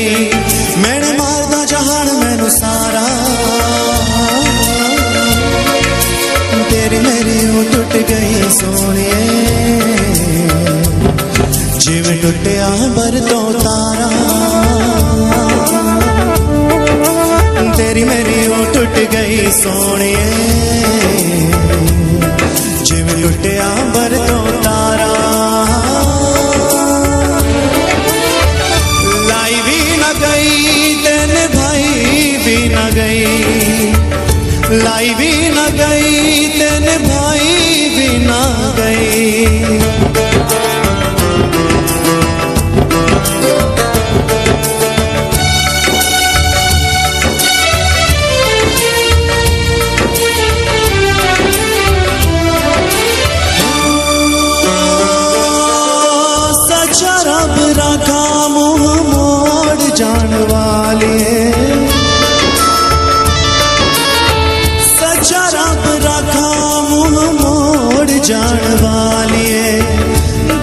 गई, मैंने मारदा जहान मैनू सारा। तेरी मेरी वो टुट गई सोनिए, जिवें टुटिया बरतों तारा। तेरी मेरी वो टुट गई सोनिए, जिवें टुटिया बरतों तारा। लाई भी न गई तेन भाई भी न गई, लाई भी न गई तेन भाई भी न गई। सच्चा रब रखा मुँह मोड़ जान वाले, सच्चा रब रखा मुँह मोड़ जान वालिए।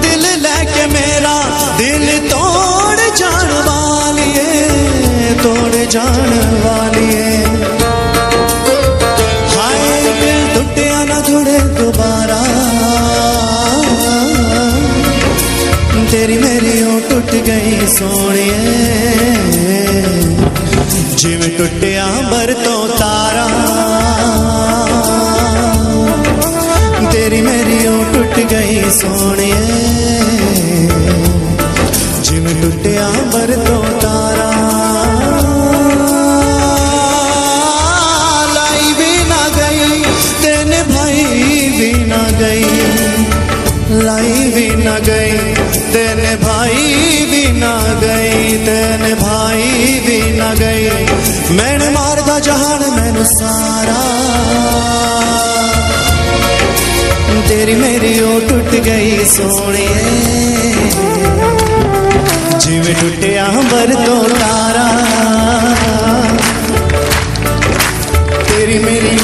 दिल लेके मेरा दिल तोड़ जान वालिए, तोड़ जान वालिए। हाय दिल टुटिया ना जुड़े दोबारा, तेरी मेरी ओ टुट गई सोनिए, जिवें टुटिया बरतों तारा। तेरी मेरी ओ टुट गई सोनिए, जिवें टुटिया बरतों तारा। लाई भी ना गई तेन भाई भी ना गई, लाई भी न गई तेन भाई भी न गई, तेन भाई भी न गई। मैंने मारदा जहान मैनू सारा, तेरी मेरी ओ टुट गई सोनिए, जिवें टुटिया बरतों तारा। तेरी मेरी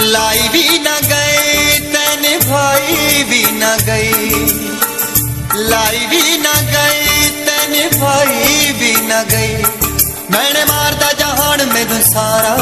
लाई भी न गई तेन भाई भी न गई, लाई भी न गई तेन भाई भी न गई। मैंने मारदा जहान मैनू सारा।